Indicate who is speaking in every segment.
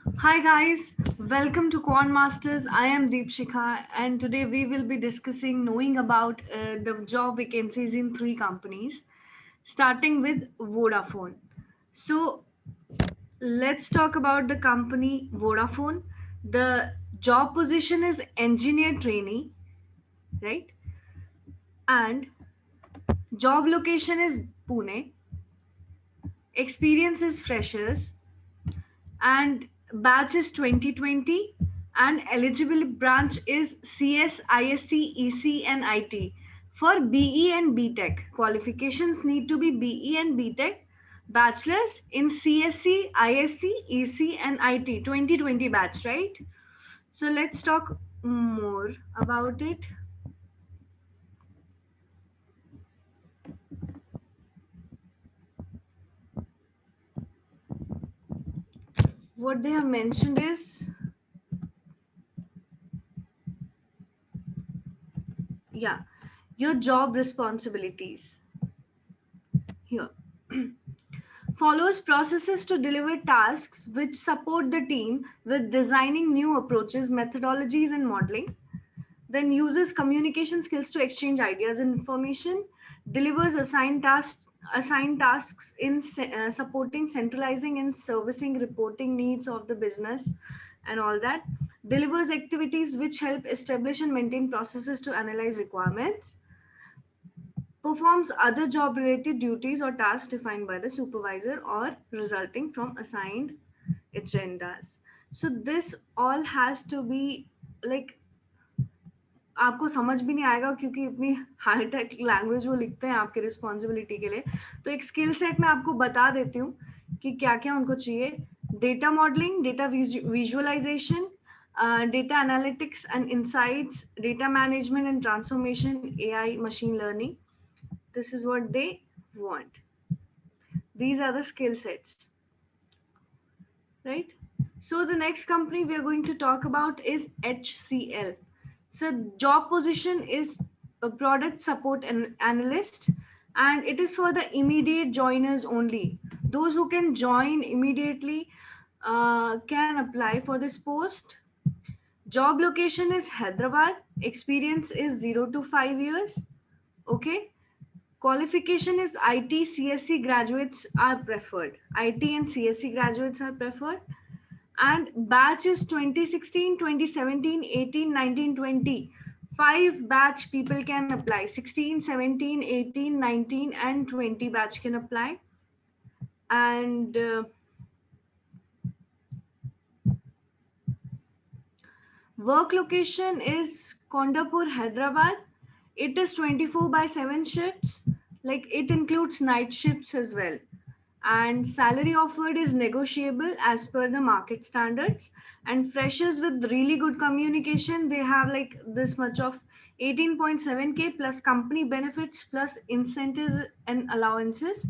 Speaker 1: Hi guys, welcome to Quant Masters. I am Deepshikha, and today we will be discussing knowing about the job vacancies in three companies, starting with Vodafone. So let's talk about the company Vodafone. The job position is engineer trainee, right? And job location is Pune. Experience is freshers, and batch is 2020, and eligible branch is CS, ISC, EC and IT. For BE and BTech, qualifications need to be BE and BTech, bachelor's in CSC, ISC, EC and IT, 2020 batch, right? So let's talk more about it. What they have mentioned is, yeah, your job responsibilities here. Follows processes to deliver tasks which support the team with designing new approaches, methodologies, and modeling. Then uses communication skills to exchange ideas and information. Delivers assigned tasks in supporting, centralizing, and servicing reporting needs of the business, and all that. Delivers activities which help establish and maintain processes to analyze requirements, performs other job related duties or tasks defined by the supervisor or resulting from assigned agendas. So this all has to be like, आपको समझ भी नहीं आएगा क्योंकि इतनी high tech language वो लिखते हैं आपके रिस्पॉन्सिबिलिटी के लिए. तो एक स्किल सेट मैं आपको बता देती हूँ कि क्या क्या उनको चाहिए. Data modelling, data visualisation, data analytics and insights, data management and transformation, AI, machine learning. This is what they want. These are the skill sets, right? So the next company we are going to talk about is HCL. So job position is a product support analyst, and it is for the immediate joiners only. Those who can join immediately can apply for this post. Job location is Hyderabad. Experience is 0 to 5 years. Okay. Qualification is IT, CSC graduates are preferred. IT and CSC graduates are preferred. And batch is 2016, 2017, 18, 19, 20. Five batch people can apply. 16, 17, 18, 19, and 20 batch can apply. And work location is Kondapur, Hyderabad. It is 24/7 shifts. Like it includes night shifts as well. And salary offered is negotiable as per the market standards. And freshers with really good communication, they have like this much of 18.7K plus company benefits plus incentives and allowances.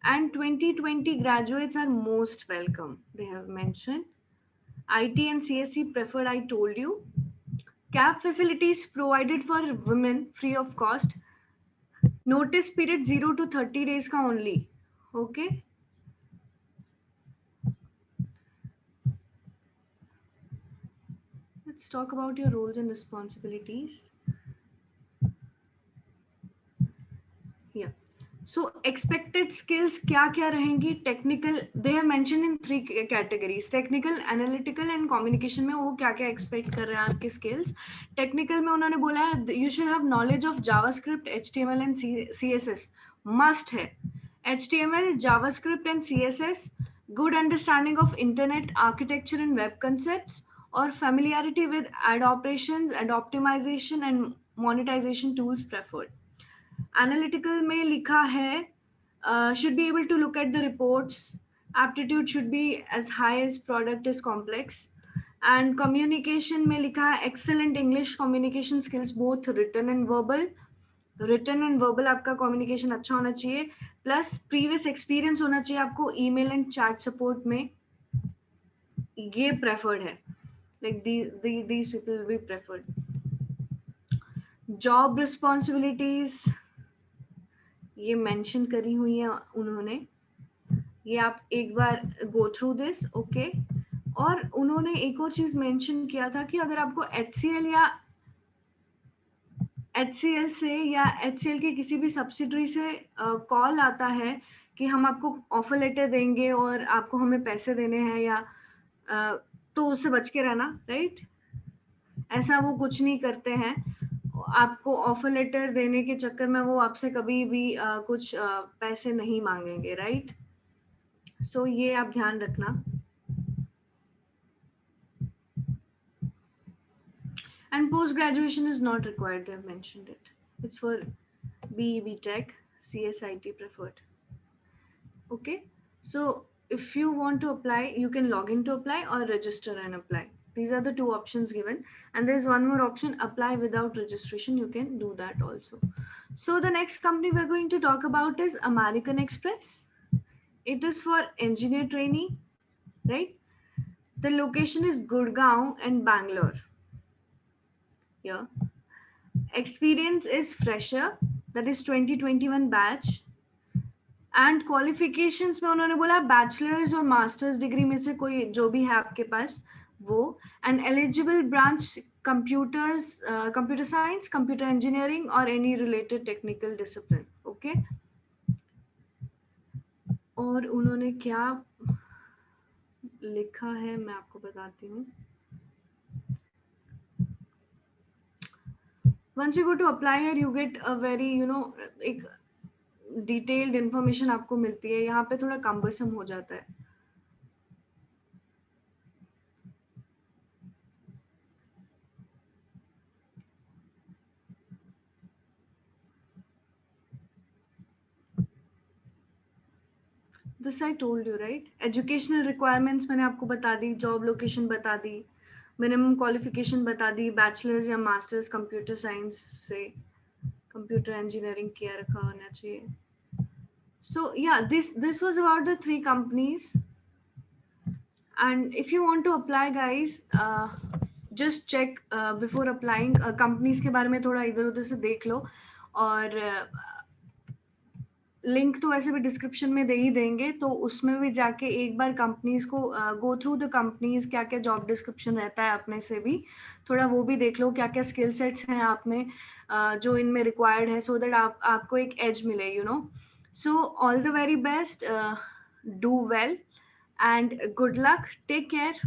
Speaker 1: And 2020 graduates are most welcome, they have mentioned. IT and CSC preferred, I told you. Cab facilities provided for women free of cost. Notice period 0 to 30 days ka only. Okay. Let's talk about your roles and responsibilities. Yeah. So expected skills क्या क्या रहेंगी? Technical, they have mentioned in three categories: technical, analytical and communication. में वो क्या क्या expect कर रहे हैं आपके skills? Technical में उन्होंने बोला है you should have knowledge of JavaScript, HTML and CSS. Must है. HTML, JavaScript and CSS. Good understanding of internet architecture and web concepts, or familiarity with ad operations and optimization and monetization tools preferred. Analytical में लिखा है should be able to look at the reports. Aptitude should be as high as product is complex. And communication में लिखा है excellent English communication skills both written and verbal. Written and verbal आपका communication अच्छा होना चाहिए. Plus previous experience होना चाहिए आपको email and chat support में. ये preferred है. Like these people will be preferred. Job responsibilities ये मेंशन करी हुई है उन्होंने. ये आप एक बार गो थ्रू दिस. ओके. और उन्होंने एक और चीज मेंशन किया था कि अगर आपको HCL या HCL से या HCL के किसी भी सब्सिडरी से कॉल आता है कि हम आपको ऑफर लेटर देंगे और आपको हमें पैसे देने हैं या तो उससे बच के रहना, राइट? ऐसा वो कुछ नहीं करते हैं। आपको ऑफर लेटर देने के चक्कर में वो आपसे कभी भी कुछ पैसे नहीं मांगेंगे, राइट? सो ये आप ध्यान रखना। And post graduation is not required, they have mentioned it. It's for BE, Tech, CSIT preferred. Okay, so if you want to apply, you can log in to apply or register and apply. These are the two options given, and there's one more option, apply without registration. You can do that also. So the next company we're going to talk about is American Express. It is for engineer trainee, right? The location is Gurgaon and Bangalore. Here, experience is fresher, that is 2021 batch. And qualifications में उन्होंने बोला bachelors और masters degree में से कोई जो भी है आपके पास वो, and eligible branch computers, computer science, computer engineering और any related technical discipline. Okay, और उन्होंने क्या लिखा है मैं आपको बताती हूँ। Once you go to apply here, you get a very, एक डिटेल्ड इंफॉर्मेशन आपको मिलती है। यहाँ पे थोड़ा कम्बरसम हो जाता है। This I told you, right? Educational requirements मैंने आपको बता दी, जॉब लोकेशन बता दी, मिनिमम क्वालिफिकेशन बता दी, बैचलर्स या मास्टर्स कंप्यूटर साइंस से, कंप्यूटर इंजीनियरिंग किया रखा होना चाहिए। So yeah, this was about the 3 companies. And if you want to apply, guys, just check before applying. Companies के बारे में थोड़ा इधर उधर से देख लो, और लिंक तो वैसे भी डिस्क्रिप्शन में दे ही देंगे, तो उसमें भी जाके एक बार कंपनीज को गो थ्रू द कंपनीज, क्या क्या जॉब डिस्क्रिप्शन रहता है अपने से भी थोड़ा वो भी देख लो, क्या क्या स्किल सेट्स हैं आप में जो इनमें रिक्वायर्ड है, सो दैट आपको एक एज मिले, so all the very best, do well and good luck, take care.